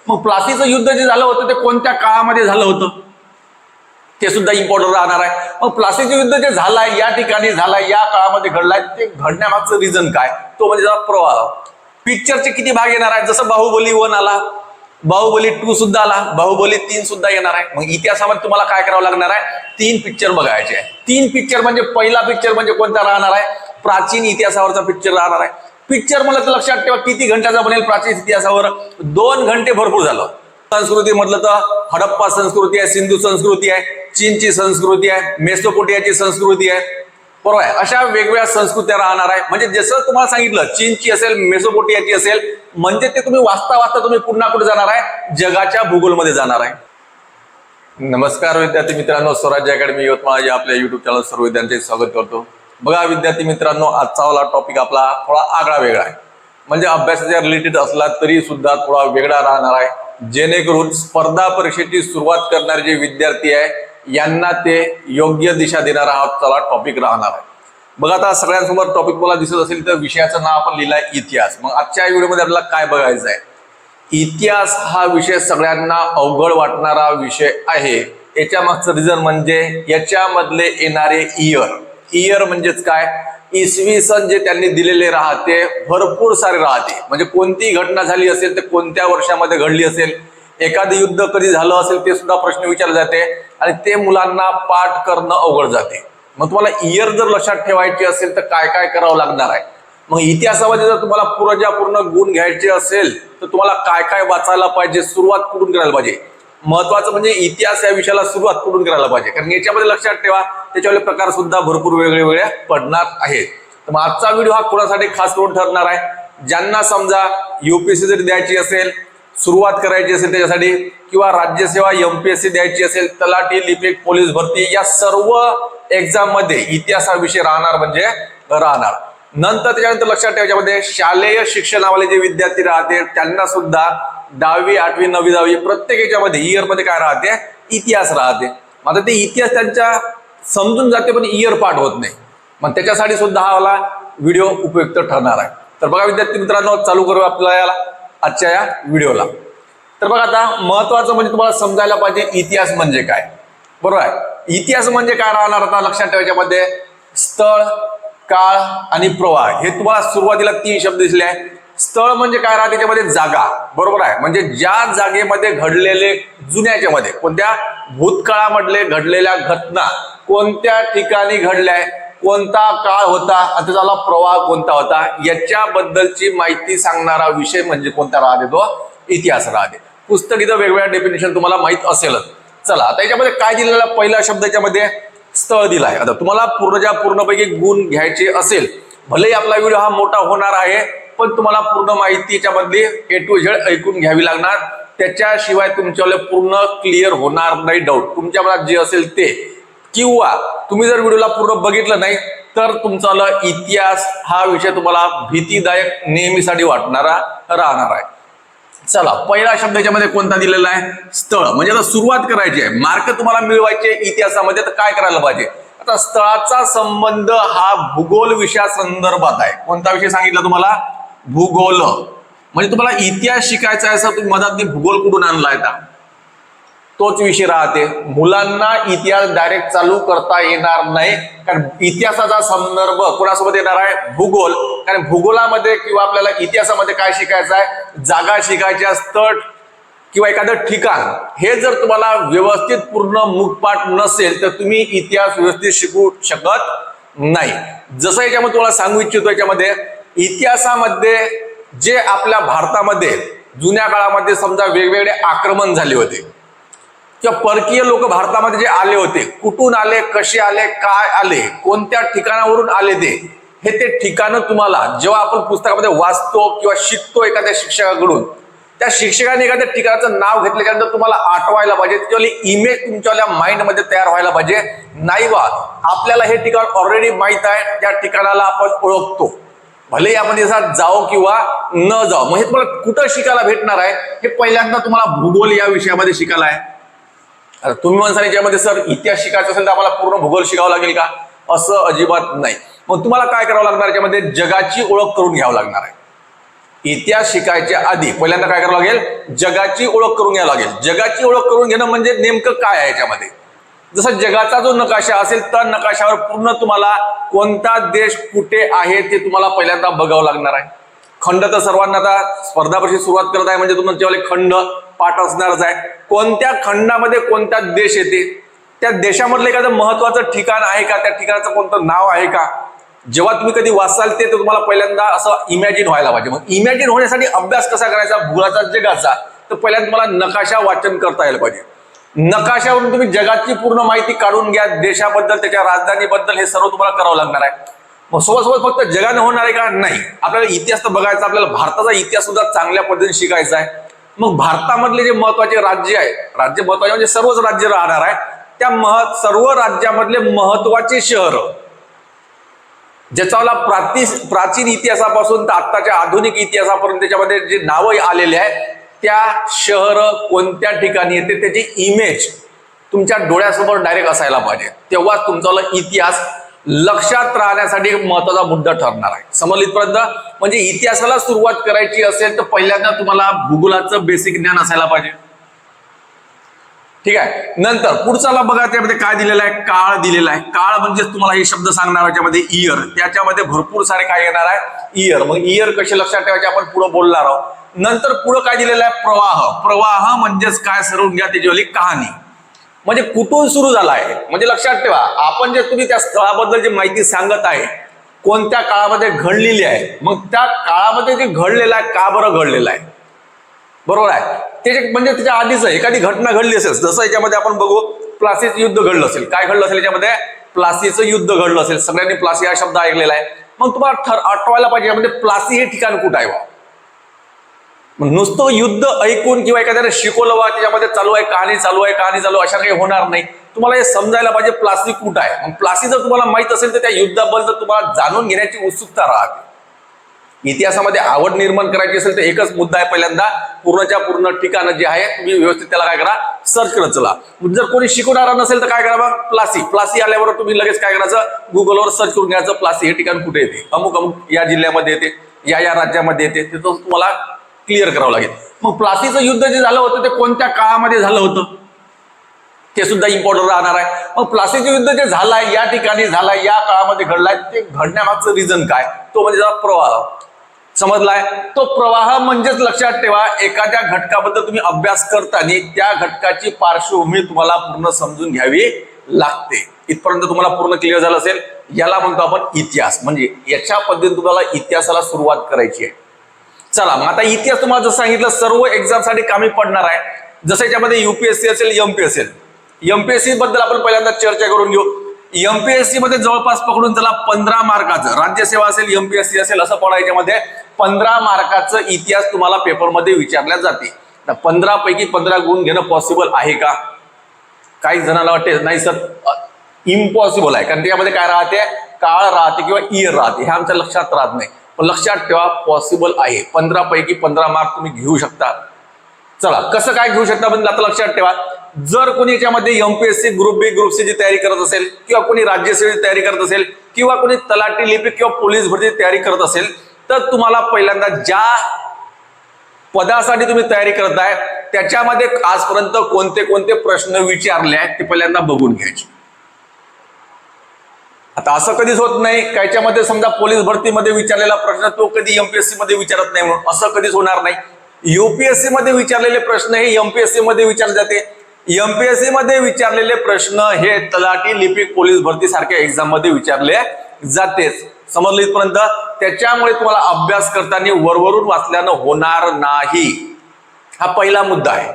मग प्लासीचं युद्ध जे झालं होतं ते कोणत्या काळामध्ये झालं होतं ते सुद्धा इम्पॉर्टंट राहणार आहे. मग प्लासीचं युद्ध जे झालंय या ठिकाणी झालंय या काळामध्ये घडलाय ते घडण्यामागचं रिझन काय, तो म्हणजे त्याचा प्रवाह. पिक्चरचे किती भाग येणार आहेत, जसं बाहुबली 1 आला, बाहुबली 2 सुद्धा आला, बाहुबली 3 सुद्धा येणार आहे. मग इतिहासामध्ये तुम्हाला काय करावं लागणार आहे, 3 पिक्चर बघायचे आहे. 3 पिक्चर म्हणजे पहिला पिक्चर म्हणजे कोणता राहणार आहे, प्राचीन इतिहासावरचा पिक्चर राहणार आहे. पिक्चर मला तर लक्षात ठेवा किती घंट्याचा बनेल प्राचीन इतिहासावर, 2 घंटे भरपूर झालं. संस्कृती म्हटलं तर हडप्पा संस्कृती आहे, सिंधू संस्कृती आहे, चीनची संस्कृती आहे, मेसोपोटियाची संस्कृती आहे, बरोबर आहे. अशा वेगवेगळ्या संस्कृत्या राहणार आहे. म्हणजे जसं तुम्हाला सांगितलं चीनची असेल, मेसोपोटियाची असेल, म्हणजे ते तुम्ही वाचता वाचता तुम्ही पुन्हा कुठे जाणार आहे, जगाच्या भूगोलमध्ये जाणार आहे. नमस्कार विद्यार्थी मित्रांनो, स्वराज्य अकॅडमी यवतमाळ या आपल्या युट्यूब चॅनल सर्व विद्यार्थ्यांचे स्वागत करतो. बघा विद्यार्थी मित्रांनो, आजचा वाला टॉपिक आपला थोडा आगळा वेगळा आहे. म्हणजे अभ्यासाच्या रिलेटेड असला तरी सुद्धा थोडा वेगळा राहणार आहे, जेणेकरून स्पर्धा परीक्षेची सुरुवात करणारे जे विद्यार्थी आहे यांना ते योग्य दिशा देणारा हा चला टॉपिक राहणार आहे. बघा आता सगळ्यांसमोर टॉपिक मला दिसत असेल तर विषयाचं नाव आपण लिहिलंय इतिहास. मग आजच्या व्हिडिओमध्ये आपल्याला काय बघायचं आहे, इतिहास हा विषय सगळ्यांना अवघड वाटणारा विषय आहे. याच्या मागचं रिझन म्हणजे याच्यामधले येणारे इयर म्हणजेच काय, इसवी सन जे त्यांनी दिलेले राहते भरपूर सारे राहते. म्हणजे कोणती घटना झाली असेल ते कोणत्या वर्षामध्ये घडली असेल, एखादं युद्ध कधी झालं असेल ते सुद्धा प्रश्न विचारले जाते आणि ते मुलांना पाठ करणं अवघड जाते. मग तुम्हाला इयर जर लक्षात ठेवायची असेल तर काय काय करावं लागणार आहे. मग इतिहासामध्ये जर तुम्हाला पूर्ण गुण घ्यायचे असेल तर तुम्हाला काय काय वाचायला पाहिजे, सुरुवात कुठून करायला पाहिजे. महत्वाचं म्हणजे इतिहास या विषयाला सुरुवात कुठून करायला पाहिजे, कारण याच्यामध्ये लक्षात ठेवा त्याच्यावरले प्रकार सुद्धा भरपूर वेगळे पडणार आहेत. तर मग आजचा व्हिडिओ हा कोणासाठी खास करून ठरणार आहे, ज्यांना समजा युपीएससी जरी द्यायची असेल, सुरुवात करायची असेल त्याच्यासाठी, किंवा राज्यसेवा एमपीएससी द्यायची असेल, तलाठी, लिपिक, पोलीस भरती या सर्व एक्झाम मध्ये इतिहास हा विषय राहणार म्हणजे राहणार. नंतर त्याच्यानंतर लक्षात ठेवायच्यामध्ये शालेय शिक्षणावाले जे विद्यार्थी राहते त्यांना सुद्धा 10वी, 8वी, 9वी, 10वी प्रत्येक याच्यामध्ये इयर मध्ये काय राहते, इतिहास राहते. आता ते इतिहास त्यांच्या समजून जाते पण इयर पाठ होत नाही. मग त्याच्यासाठी सुद्धा हा वाला व्हिडिओ उपयुक्त ठरणार आहे. तर बघा विद्यार्थी मित्रांनो, चालू करू आपल्याला आजच्या या व्हिडिओला. तर बघा आता महत्वाचं म्हणजे तुम्हाला समजायला पाहिजे इतिहास म्हणजे काय, बरोबर आहे. इतिहास म्हणजे काय राहणार, आता लक्षात ठेवायच्यामध्ये स्थळ, काळ आणि प्रवाह हे तुम्हाला सुरुवातीला 3 शब्द दिसले आहे. स्थळ म्हणजे काय राहते, त्याच्यामध्ये जागा, बरोबर आहे. म्हणजे ज्या जागेमध्ये घडलेले जुन्याच्यामध्ये कोणत्या भूतकाळामधले घडलेल्या घटना कोणत्या ठिकाणी घडल्या, कोणता काळ होता आणि त्याचा प्रवाह कोणता होता याच्याबद्दलची माहिती सांगणारा विषय म्हणजे कोणता राहते, तो इतिहास राहते. पुस्तक इथं वेगवेगळ्या डेफिनेशन तुम्हाला माहित असेलच. चला आता याच्यामध्ये काय दिलेला, पहिला शब्द याच्यामध्ये स्थळ दिलाय. आता तुम्हाला पूर्णपैकी गुण घ्यायचे असेल, भलेही आपला व्हिडिओ हा मोठा होणार आहे पण तुम्हाला पूर्ण माहिती याच्यामधली A to Z ऐकून घ्यावी लागणार. त्याच्याशिवाय तुमच्याला पूर्ण क्लिअर होणार नाही डाऊट तुमच्या मनात जे असेल ते, किंवा तुम्ही जर व्हिडिओला पूर्ण बघितलं नाही तर तुमचा इतिहास हा विषय तुम्हाला भीतीदायक नेहमीसाठी वाटणारा राहणार आहे. चला पहिला शब्द याच्यामध्ये कोणता दिलेला आहे, स्थळ. म्हणजे आता सुरुवात करायची आहे, मार्क तुम्हाला मिळवायचे इतिहासामध्ये, तर काय करायला पाहिजे. आता स्थळाचा संबंध हा भूगोल विषया संदर्भात आहे. कोणता विषय सांगितला तुम्हाला, भूगोल. म्हणजे तुम्हाला इतिहास शिकायचा आहे असं तुम्ही मधात भूगोल कुठून आणलाय का, तोच विषय राहते. मुलांना इतिहास डायरेक्ट चालू करता येणार नाही, कारण इतिहासाचा संदर्भ कोणासोबत येणार आहे, भूगोल. कारण भूगोलामध्ये किंवा आपल्याला इतिहासामध्ये काय शिकायचं आहे, जागा शिकायच्या, स्थळ किंवा एखादं ठिकाण. हे जर तुम्हाला व्यवस्थित पूर्ण मुखपाठ नसेल तर तुम्ही इतिहास व्यवस्थित शिकू शकत नाही. जसं याच्यामध्ये तुम्हाला सांगू इच्छितो, याच्यामध्ये इतिहासामध्ये जे आपल्या भारतामध्ये जुन्या काळामध्ये समजा वेगवेगळे आक्रमण झाले होते किंवा परकीय लोक भारतामध्ये जे आले होते, कुठून आले, कसे आले, काय आले, कोणत्या ठिकाणावरून आले, ते ठिकाणं तुम्हाला जेव्हा आपण पुस्तकामध्ये वाचतो किंवा शिकतो एखाद्या शिक्षकाकडून, त्या शिक्षकाने एखाद्या ठिकाणाचं नाव घेतल्यानंतर तुम्हाला आठवायला पाहिजे, त्याच्यावाली इमेज तुमच्या माइंडमध्ये तयार व्हायला पाहिजे. नाही वा आपल्याला हे ठिकाण ऑलरेडी माहित आहे, त्या ठिकाणाला आपण ओळखतो, भले आपण याच्यात जाओ किंवा न जाओ. मग हे तुम्हाला कुठं शिकायला भेटणार आहे, हे पहिल्यांदा तुम्हाला भूगोल या विषयामध्ये शिकायला आहे. तुम्ही म्हणसाल याच्यामध्ये सर इतिहास शिकायचा असेल तर आम्हाला पूर्ण भूगोल शिकावं लागेल का, असं अजिबात नाही. मग तुम्हाला काय करावं लागणार, याच्यामध्ये जगाची ओळख करून घ्यावं लागणार आहे. इतिहास शिकायच्या आधी पहिल्यांदा काय करावं लागेल, जगाची ओळख करून घ्यावी लागेल. जगाची ओळख करून घेणं म्हणजे नेमकं काय आहे याच्यामध्ये. जसं जगाचा जो नकाशा असेल त्या नकाशावर पूर्ण तुम्हाला कोणता देश कुठे आहे ते तुम्हाला पहिल्यांदा बघावं लागणार आहे. खंड तर सर्वांना आता स्पर्धा परीक्षेत सुरुवात करत आहे म्हणजे तुमच्यावाले खंड पाठ असणारच आहे. कोणत्या खंडामध्ये कोणता देश येते, त्या देशामधलं एखादं महत्वाचं ठिकाण आहे का, त्या ठिकाणाचं कोणतं नाव आहे का. जेव्हा तुम्ही कधी वाचाल ते तुम्हाला पहिल्यांदा असं इमॅजिन व्हायला पाहिजे. मग इमॅजिन होण्यासाठी अभ्यास कसा करायचा भूगोलाचा जगाचा, तर पहिल्यांदा तुम्हाला नकाशा वाचन करता यायला पाहिजे. नकाशावरून तुम्ही जगाची पूर्ण माहिती काढून घ्या, देशाबद्दल त्याच्या राजधानीबद्दल हे सर्व तुम्हाला करावं लागणार आहे. मग सोबत फक्त जगाने होणार आहे का, नाही. आपल्याला इतिहास तर बघायचा, आपल्याला भारताचा इतिहास सुद्धा चांगल्या पद्धतीने शिकायचा आहे. मग भारतामधले जे महत्वाचे राज्य आहे, राज्य महत्वाचे म्हणजे सर्वच राज्य राहणार आहे, त्या सर्व राज्यामधले महत्वाचे शहर ज्याचा प्राचीन इतिहासापासून तर आत्ताच्या आधुनिक इतिहासापर्यंत त्याच्यामध्ये जे नावं आलेले आहे, त्या शहर कोणत्या ठिकाणी येते त्याची इमेज तुमच्या डोळ्यासमोर डायरेक्ट असायला पाहिजे. तेव्हा तुमचा इतिहास लक्षात राहण्यासाठी एक महत्वाचा मुद्दा ठरणार आहे. समजलं इथपर्यंत. म्हणजे इतिहासाला सुरुवात करायची असेल तर पहिल्यांदा तुम्हाला भूगोलाचं बेसिक ज्ञान असायला पाहिजे. ठीक आहे. नंतर पुढचाला बघा, त्यामध्ये काय दिलेलं आहे, काळ दिलेला आहे. काळ म्हणजे तुम्हाला हे शब्द सांगणार याच्यामध्ये इयर, त्याच्यामध्ये भरपूर सारे काय येणार आहे, इयर. मग इयर कसे लक्षात ठेवायचे आपण पुढे बोलणार आहोत. नंतर पुढे काय दिलेलं आहे, प्रवाह. प्रवाह म्हणजेच काय, सरवून घ्या त्याची कहाणी, म्हणजे कुठून सुरू झाला आहे. म्हणजे लक्षात ठेवा, आपण जे तुम्ही त्या स्थळाबद्दल जी माहिती सांगत आहे कोणत्या काळामध्ये घडलेली आहे, मग त्या काळामध्ये जे घडलेलं आहे का बरं घडलेलं आहे, बरोबर आहे. त्याचे म्हणजे त्याच्या आधीच एखादी घटना घडली असेल, जसं याच्यामध्ये आपण बघू प्लासीचं युद्ध घडलं असेल. काय घडलं असेल याच्यामध्ये, प्लासीचं युद्ध घडलं असेल. सगळ्यांनी प्लासी हा शब्द ऐकलेला आहे. मग तुम्हाला आठवायला पाहिजे यामध्ये प्लासी हे ठिकाण कुठं आहे. मग नुसतं युद्ध ऐकून किंवा एखाद्याने शिकवलं वा त्याच्यामध्ये चालू आहे कहाणी चालू आहे अशा काही होणार नाही. तुम्हाला हे समजायला पाहिजे प्लासी कुठं आहे. मग प्लासी जर तुम्हाला माहित असेल तर त्या युद्धाबद्दल तुम्हाला जाणून घेण्याची उत्सुकता राहते. इतिहासामध्ये आवड निर्माण करायची असेल तर एकच मुद्दा आहे, पहिल्यांदा पूर्णच्या पूर्ण ठिकाण जे आहे तुम्ही व्यवस्थित त्याला काय करा, सर्च करत चला. जर कोणी शिकवणारा नसेल तर काय करा, मग प्लासी आल्यावर तुम्ही लगेच काय करायचं, गुगलवर सर्च करून घ्यायचं प्लासी हे ठिकाण कुठे येते, अमुक अमुक या जिल्ह्यामध्ये येते, या राज्यामध्ये येते, ते तुम्हाला क्लिअर करावं लागेल. मग प्लासीचं युद्ध जे झालं होतं ते कोणत्या काळामध्ये झालं होतं ते सुद्धा इम्पॉर्टंट राहणार आहे. मग प्लासीचं युद्ध जे झालंय या ठिकाणी झालंय, या काळामध्ये घडलाय, ते घडण्यामागचं रिझन काय, तो म्हणजे प्रवाह. समजलाय. तो प्रवाह म्हणजेच लक्षात ठेवा, एखाद्या घटकाबद्दल तुम्ही अभ्यास करताना त्या घटकाची पार्श्वभूमी तुम्हाला पूर्ण समजून घ्यावी लागते. इथपर्यंत तुम्हाला पूर्ण क्लिअर झालं असेल. याला म्हणतो आपण इतिहास. म्हणजे याच्या पद्धतीने तुम्हाला इतिहासाला सुरुवात करायची आहे. चला मग आता इतिहास तुम्हाला जसं सांगितलं सर्व एक्झामसाठी कामी पडणार आहे. जसं याच्यामध्ये युपीएससी असेल, एमपीएससी असेल. एमपीएससी बद्दल आपण पहिल्यांदा चर्चा करून घेऊ. एमपीएससी मध्ये जवळपास पकडून चला 15 मार्काचं, राज्यसेवा असेल एमपीएससी असेल असं पडा, याच्यामध्ये 15 मार्काचं इतिहास तुम्हाला पेपरमध्ये विचारल्या जाते. 15 पैकी 15 गुण घेणं पॉसिबल आहे का? काही जणांना वाटते नाही सर इम्पॉसिबल आहे, कारण त्यामध्ये काय राहते, काळ राहते किंवा इयर राहते, हे आमच्या लक्षात राहत नाही. पण लक्षात ठेवा पॉसिबल आहे. 15 पैकी 15 मार्क तुम्ही घेऊ शकता. चला कसं काय घेऊ शकता म्हणजे आता लक्षात ठेवा, जर कोणी याच्यामध्ये एमपीएससी ग्रुप बी ग्रुप सी ची तयारी करत असेल, किंवा कोणी राज्यसेवेची तयारी करत असेल, किंवा कोणी तलाठी लिपिक किंवा पोलीस भरतीची तयारी करत असेल, तर तुम्हाला पहिल्यांदा ज्या पदासाठी तुम्ही तयारी करताय त्याच्यामध्ये आजपर्यंत कोणते कोणते प्रश्न विचारले आहेत ते पहिल्यांदा बघून घ्यायचे. आता असं कधीच होत नाही कायच्यामध्ये समजा पोलीस भरतीमध्ये विचारलेला प्रश्न तो कधी एमपीएससी मध्ये विचारत नाही, म्हणून असं कधीच होणार नाही. युपीएससी मध्ये विचारलेले प्रश्न हे एमपीएससी मध्ये विचारले जाते. एमपीएससी मध्ये विचारलेले प्रश्न हे तलाठी लिपिक पोलीस भरती सारख्या एक्झाम मध्ये विचारले जातेच. समजलं इथपर्यंत. त्याच्यामुळे तुम्हाला अभ्यास करताना वरवरून वाचल्यानं होणार नाही, हा पहिला मुद्दा आहे.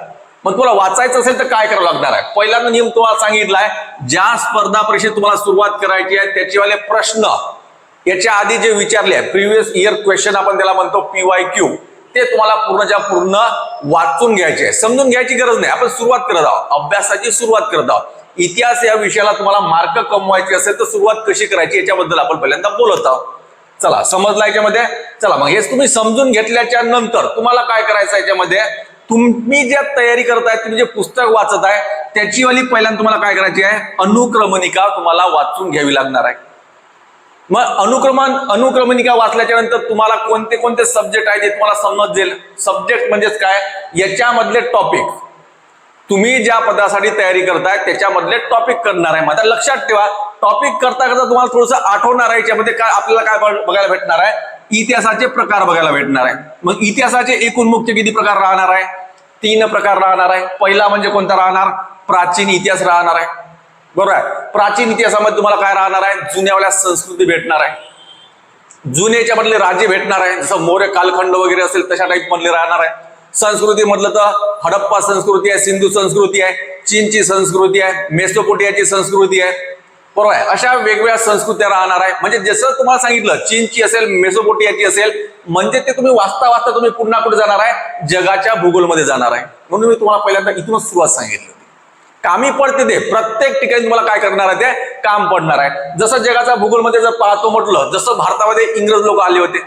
मग तुम्हाला वाचायचं असेल तर काय करावं लागणार आहे, पहिल्यांदा नियम तुम्हाला सांगितलाय, ज्या स्पर्धा परीक्षेत तुम्हाला सुरुवात करायची आहे त्याचेवाले प्रश्न याच्या आधी जे विचारले आहे प्रिव्हियस इयर क्वेश्चन आपण त्याला म्हणतो PYQ, ते तुम्हाला पूर्णच्या पूर्ण वाचून घ्यायचे आहे. समजून घ्यायची गरज नाही, आपण सुरुवात करत आहोत, अभ्यासाची सुरुवात करत आहोत. इतिहास या विषयाला तुम्हाला मार्क कमवायचे असेल तर सुरुवात कशी करायची याच्याबद्दल आपण पहिल्यांदा बोलत आहोत. चला समजला याच्यामध्ये. चला मग हेच तुम्ही समजून घेतल्याच्या नंतर तुम्हाला काय करायचं याच्यामध्ये, तुम्ही ज्या तयारी करताय, तुम्ही जे पुस्तक वाचत आहे त्याची वाली पहिल्यांदा तुम्हाला काय करायची आहे, अनुक्रमणिका तुम्हाला वाचून घ्यावी लागणार आहे. मग अनुक्रमणिका वाचल्याच्या नंतर तुम्हाला कोणते कोणते सब्जेक्ट आहे ते तुम्हाला समजेल. सब्जेक्ट म्हणजेच काय, याच्यामधले टॉपिक, तुम्ही ज्या पदासाठी तयारी करताय त्याच्यामधले टॉपिक करणार आहे. आता लक्षात ठेवा, टॉपिक करता करता तुम्हाला थोडंसं आठवणार आहे याच्यामध्ये काय आपल्याला काय बघायला भेटणार आहे, इतिहासाचे प्रकार बघायला भेटणार आहे. मग इतिहासाचे एकूण मुख्य किती प्रकार राहणार आहे, 3 प्रकार राहणार आहे. पहिला म्हणजे कोणता राहणार, प्राचीन इतिहास राहणार आहे. बरोबर आहे. प्राचीन इतिहासामध्ये तुम्हाला काय राहणार आहे, जुन्यावाल्या संस्कृती भेटणार आहे. जुन्याच्या मधले राज्य भेटणार आहे, जसं मौर्य कालखंड वगैरे असेल तशा टाईप मधले राहणार आहे. संस्कृती म्हटलं तर हडप्पा संस्कृती आहे, सिंधू संस्कृती आहे, चीनची संस्कृती आहे, मेसोपोटियाची संस्कृती आहे. बरोबर आहे. अशा वेगवेगळ्या संस्कृत्या राहणार आहे. म्हणजे जसं तुम्हाला सांगितलं चीनची असेल, मेसोपोटियाची असेल, म्हणजे ते तुम्ही वाचता वाचता तुम्ही पुन्हा कुठे जाणार आहे, जगाच्या भूगोलमध्ये जाणार आहे. म्हणून मी तुम्हाला पहिल्यांदा इथूनच सुरुवात सांगितली होती. कामी पडते ते, प्रत्येक ठिकाणी तुम्हाला काय करणार आहे, ते काम पडणार आहे. जसं जगाच्या भूगोलमध्ये जर पाहतो म्हटलं, जसं भारतामध्ये इंग्रज लोक आले होते,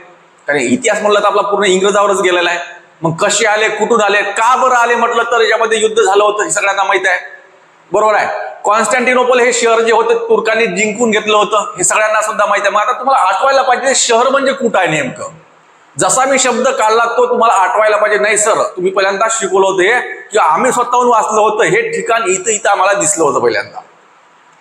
कारण इतिहास म्हटलं तर आपला पूर्ण इंग्रजावरच गेलेला आहे. मग कसे आले, कुठून आले, का बरं आले म्हटलं तर याच्यामध्ये युद्ध झालं होतं, हे सगळ्यांना माहित आहे. बरोबर आहे. कॉन्स्टँटिनोपल हे शहर जे होते तुर्कांनी जिंकून घेतलं होतं, हे सगळ्यांना सुद्धा माहित आहे. मग आता तुम्हाला आठवायला पाहिजे शहर म्हणजे कुठं आहे नेमकं. जसा मी शब्द काढला तो तुम्हाला आठवायला पाहिजे. नाही सर, तुम्ही पहिल्यांदा शिकवलं होतं हे, किंवा आम्ही स्वतःहून वाचलं होतं, हे ठिकाण इथं आम्हाला दिसलं होतं पहिल्यांदा.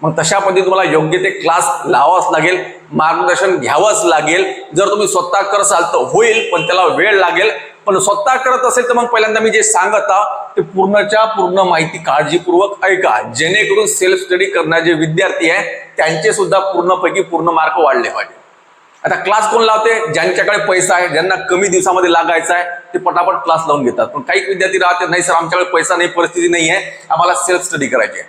मग तशा पद्धतीने तुम्हाला योग्य ते क्लास लावाच लागेल, मार्गदर्शन घ्यावंच लागेल. जर तुम्ही स्वतः करसाल तर होईल, पण त्याला वेळ लागेल. पण स्वतः करत असेल तर मग पहिल्यांदा मी जे सांगत आहोत ते पूर्णच्या पूर्ण माहिती काळजीपूर्वक ऐका, जेणेकरून सेल्फ स्टडी करणारे जे विद्यार्थी आहे त्यांचे सुद्धा पूर्णपैकी पूर्ण मार्क वाढले पाहिजे. आता क्लास कोण लावते, ज्यांच्याकडे पैसा आहे, ज्यांना कमी दिवसामध्ये लागायचा आहे ते पटापट क्लास लावून घेतात. पण काही विद्यार्थी राहते, नाही सर आमच्याकडे पैसा नाही, परिस्थिती नाही आहे, आम्हाला सेल्फ स्टडी करायची आहे.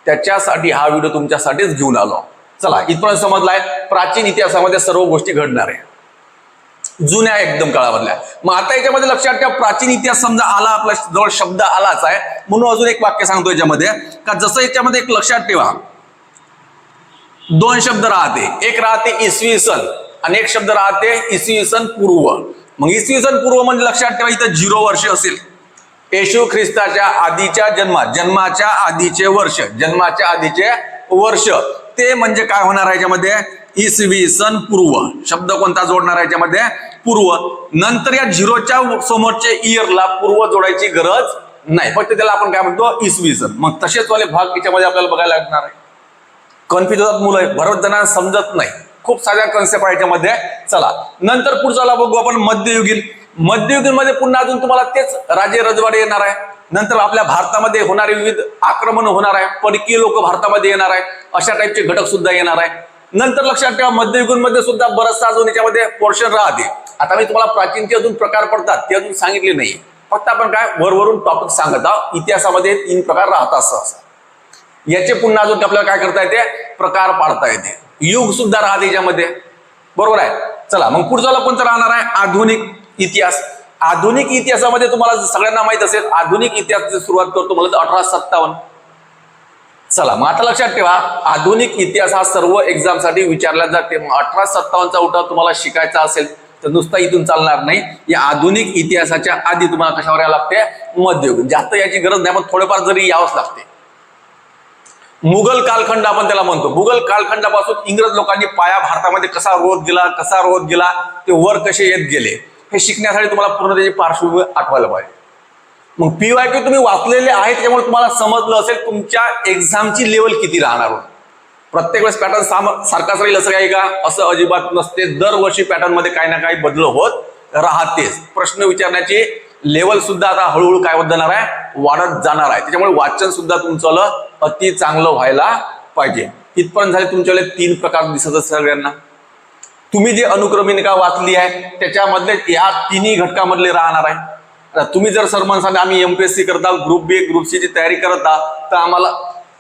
त्याच्यासाठी हा व्हिडिओ तुमच्यासाठीच घेऊन आलो. चला, इथपर्यंत समजलाय प्राचीन इतिहासामध्ये सर्व गोष्टी घडणार आहे, जुन्या एकदम काळामधल्या. मग आता याच्यामध्ये लक्षात ठेवा, प्राचीन इतिहास समजा आला, आपला जवळ शब्द आलाच आहे, म्हणून अजून एक वाक्य सांगतो याच्यामध्ये, का जसं याच्यामध्ये एक लक्षात ठेवा 2 शब्द राहते. एक राहते इसवी सन आणि एक शब्द राहते इसवी सन पूर्व. मग इसवी सन पूर्व म्हणजे लक्षात ठेवा इथं 0 वर्ष असेल. येशू ख्रिस्ताच्या आधीच्या जन्माच्या आधीचे वर्ष, जन्माच्या आधीचे वर्ष, ते म्हणजे काय होणार आहे याच्यामध्ये, इसवी सन पूर्व. शब्द कोणता जोडणार आहे याच्यामध्ये, पूर्व. नंतर या 0च्या समोरचे इयरला पूर्व जोडायची गरज नाही, फक्त त्याला आपण काय म्हणतो, इसवी सन. मग तसेच वाले भाग याच्यामध्ये आपल्याला बघायला लागणार आहे. कन्फ्युज होतात मुलं, बरोच जणांना समजत नाही, खूप साऱ्या कन्सेप्ट आहे याच्यामध्ये. चला, नंतर पुढचा बघू आपण मध्ययुगीन. मध्ययुगीन मध्ये पुन्हा अजून तुम्हाला तेच राजे रजवाडे येणार आहे. नंतर आपल्या भारतामध्ये होणारे विविध आक्रमण होणार आहे, परकीय लोक भारतामध्ये येणार आहे, अशा टाईपचे घटक सुद्धा येणार आहे. नंतर लक्षात ठेवा मध्ययुगीन मध्ये सुद्धा बरचसा अजून याच्यामध्ये पोर्शन राहते. आता मी तुम्हाला प्राचीनचे अजून प्रकार पडतात ते अजून सांगितले नाही, फक्त आपण काय वरवरून टॉपिक सांगत आहोत. इतिहासामध्ये 3 प्रकार राहतात सहसा, याचे पुन्हा अजून आपल्याला काय करता येते, प्रकार पाडता येते. युग सुद्धा राहते याच्यामध्ये. बरोबर आहे. चला, मग पुढचा कोणता राहणार आहे, आधुनिक इतिहास. आधुनिक इतिहासामध्ये तुम्हाला सगळ्यांना माहित असेल, आधुनिक इतिहासाची सुरुवात करतो मला 1857. चला, मग आता लक्षात ठेवा, आधुनिक इतिहास हा सर्व एक्झाम साठी विचारला जाते. मग 1857चा उठाव तुम्हाला शिकायचा असेल तर नुसता इथून चालणार नाही. या आधुनिक इतिहासाच्या आधी तुम्हाला कशावर यावं लागते, मध्ययुग. जास्त याची गरज नाही, पण थोडेफार जरी यावंच लागते. मुघल कालखंड आपण त्याला म्हणतो. मुघल कालखंडापासून इंग्रज लोकांनी पाया भारतामध्ये कसा रोध गेला, ते वर कसे येत गेले, हे शिकण्यासाठी तुम्हाला पूर्ण त्याची पार्श्वभूमी आठवायला पाहिजे. मग PYQ तुम्ही वाचलेले आहेत, त्यामुळे तुम्हाला समजलं असेल तुमच्या एक्झामची लेवल किती राहणार होती. प्रत्येक वेळेस पॅटर्न सारखाच राहील असं काही का, असं अजिबात नसते. दरवर्षी पॅटर्न मध्ये काही ना काही बदल होत राहतेच. प्रश्न विचारण्याची लेवल सुद्धा आता हळूहळू काय होत जाणार आहे, वाढत जाणार आहे. त्याच्यामुळे वाचन सुद्धा तुमचं अति चांगलं व्हायला पाहिजे. इथपर्यंत झाले तुमच्याकडे 3 प्रकार दिसत सगळ्यांना. तुम्ही जे अनुक्रमणिका वाचली आहे त्याच्यामधले या 3ही घटकामधले राहणार आहे. तुम्ही जर सर म्हणसाल आम्ही MPSC करता, ग्रुप बी ग्रुप सी ची तयारी करता, तर आम्हाला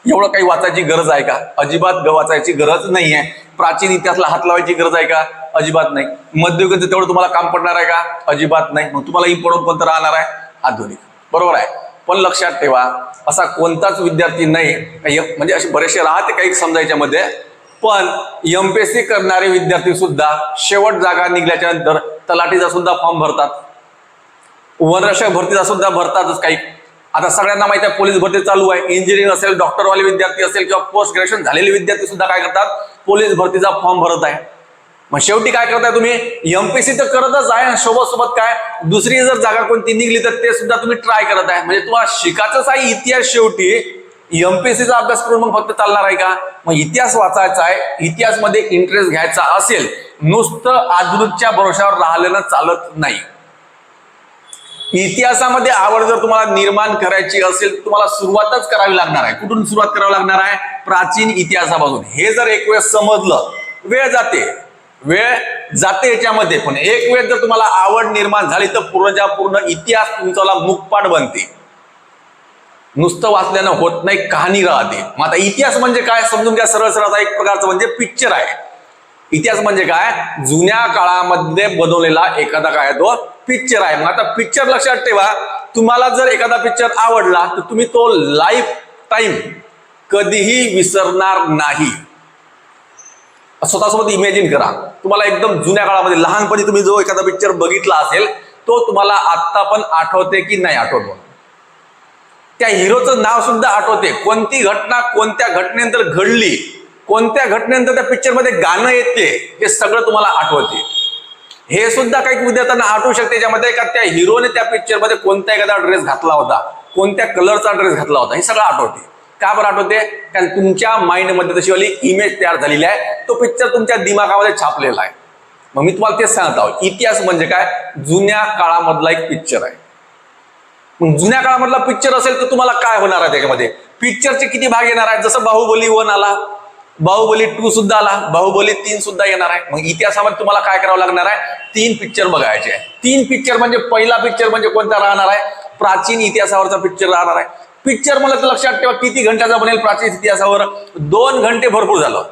एवढं काही वाचायची गरज आहे का, अजिबात वाचायची गरज नाही आहे. प्राचीन इतिहासाला हात लावायची गरज आहे का, अजिबात नाही. मध्ययुगाचं तेवढं तुम्हाला काम पडणार आहे का, अजिबात नाही. मग तुम्हाला इम्पॉर्टंट कोणतं राहणार आहे, आधुनिक. बरोबर आहे. पण लक्षात ठेवा, असा कोणताच विद्यार्थी नाही, म्हणजे असे बरेचसे राहते काही समजायच्या मध्ये, पण MPSC करणारे विद्यार्थी सुद्धा शेवट जागा निघल्याच्या नंतर तलाठीचा सुद्धा फॉर्म भरतात, वनरक्षक भरतीचा सुद्धा भरतातच काही. आता सगळ्यांना माहिती आहे पोलीस भरती चालू आहे. इंजिनिअरिंग असेल, डॉक्टरवाले विद्यार्थी असेल किंवा पोस्ट ग्रॅज्युएशन झालेले विद्यार्थी सुद्धा काय करतात, पोलीस भरतीचा फॉर्म भरत आहे. मग शेवटी काय करताय तुम्ही, एमपीएससी तर करतच आहे, सोबत सोबत काय दुसरी जर जागा कोणती निघली तर ते सुद्धा तुम्ही ट्राय करत आहे. म्हणजे तुम्हाला शिकायचंच आहे इतिहास. शेवटी एमपीएससीचा अभ्यास करून मग फक्त चालणार आहे का? मग इतिहास वाचायचा आहे, इतिहासमध्ये इंटरेस्ट घ्यायचा असेल, नुसतं आधुनिकच्या भरोशावर राहिल्यानं चालत नाही. इतिहासामध्ये आवड जर तुम्हाला निर्माण करायची असेल, तुम्हाला सुरुवातच करावी लागणार आहे. कुठून सुरुवात करावी लागणार आहे? प्राचीन इतिहासापासून. हे जर एक वेळ समजलं, वेळ जाते याच्यामध्ये, पण एक वेळ जर तुम्हाला आवड निर्माण झाली तर पूर्णच्या पूर्ण इतिहास तुमचा मुखपाठ बनते. नुसतं वाचल्यानं होत नाही, कहाणी राहते. मग आता इतिहास म्हणजे काय समजून घ्या. सरळ सरळ एक प्रकारचं म्हणजे पिक्चर आहे. इतिहास म्हणजे काय? जुन्या काळामध्ये बनवलेला एखादा काय तो पिक्चर आहे. मग आता पिक्चर लक्षात ठेवा, तुम्हाला जर एखादा पिक्चर आवडला तर तुम्ही तो लाईफ टाइम कधीही विसरणार नाही. स्वतःसोबत इमॅजिन करा, तुम्हाला एकदम जुन्या काळामध्ये लहानपणी तुम्ही जो एखादा पिक्चर बघितला असेल तो तुम्हाला आता पण आठवते की नाही आठवतो? त्या हिरोचं नाव सुद्धा आठवते, कोणती घटना कोणत्या घटनेनंतर घडली, कोणत्या घटनेनंतर त्या पिक्चर मध्ये गाणं येते, हे सगळं तुम्हाला आठवते. हे सुद्धा काही विद्यार्थ्यांना आठवू शकते त्याच्यामध्ये का त्या हिरोने त्या पिक्चर मध्ये कोणता एखादा ड्रेस घातला होता, कोणत्या कलरचा ड्रेस घातला होता, हे सगळं आठवते. का बरं आठवते? कारण तुमच्या माइंडमध्ये तशी वाली इमेज तयार झालेली आहे, तो पिक्चर तुमच्या दिमागामध्ये छापलेला आहे. मग मी तुम्हाला तेच सांगत आहोत, इतिहास म्हणजे काय? जुन्या काळामधला एक पिक्चर आहे. मग जुन्या काळामधला पिक्चर असेल तर तुम्हाला काय होणार आहे त्याच्यामध्ये? पिक्चरचे किती भाग येणार आहेत? जसं बाहुबली 1 आला, बाहुबली 2 सुद्धा आला, बाहुबली 3 सुद्धा येणार आहे. मग इतिहासामध्ये तुम्हाला काय करावं लागणार आहे? 3 पिक्चर बघायचे आहे. 3 पिक्चर म्हणजे पहिला पिक्चर म्हणजे कोणता राहणार आहे? प्राचीन इतिहासावरचा पिक्चर राहणार आहे. पिक्चर मला तर लक्षात ठेवा किती घंट्याचा बनेल प्राचीन इतिहासावर? 2 घंटे भरपूर झालं.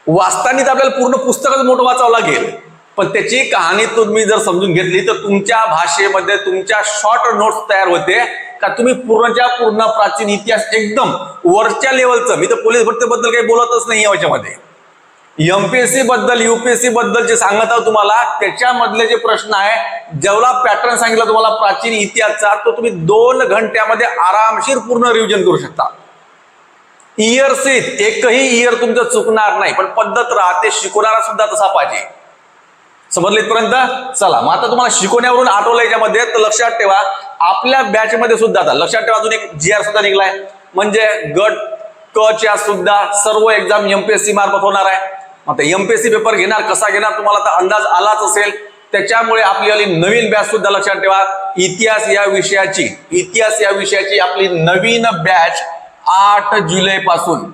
वाचताना तर आपल्याला पूर्ण पुस्तकच मोठं वाचावं लागेल, पण त्याची कहाणी तुम्ही जर समजून घेतली तर तुमच्या भाषेमध्ये तुमच्या शॉर्ट नोट्स तयार होते का तुम्ही पूर्णच्या पूर्ण प्राचीन इतिहास एकदम वरच्या लेवलचं. मी तर पोलीस भरतीबद्दल काही बोलतच नाही याच्यामध्ये. एमपीएससी बद्दल युपीएससी बद्दल जे सांगत आहोत तुम्हाला, त्याच्यामधले जे प्रश्न आहे, जेवढा पॅटर्न सांगितला तुम्हाला प्राचीन इतिहासचा, तो तुम्ही 2 घंट्यामध्ये आरामशीर पूर्ण रिव्हिजन करू शकता. इयरशीट एकही इयर तुमचं चुकणार नाही, पण पद्धत राहते, शिकवणारा सुद्धा तसा पाहिजे. समजले इथपर्यंत? चला, मग आता तुम्हाला शिकवण्यावरून आठवलं याच्यामध्ये, तर लक्षात ठेवा आपल्या बॅच मध्ये सुद्धा आता लक्षात ठेवा अजून एक जीआर सुद्धा निघलाय, म्हणजे गट क च्या सुद्धा सर्व एक्झाम एमपीएससी मार्फत होणार आहे. आता एमपीएससी पेपर घेणार कसा घेणार तुम्हाला तर अंदाज आलाच असेल. त्याच्यामुळे आपली नवीन बॅच सुद्धा लक्षात ठेवा, इतिहास या विषयाची आपली नवीन बॅच 8 जुलै पासून.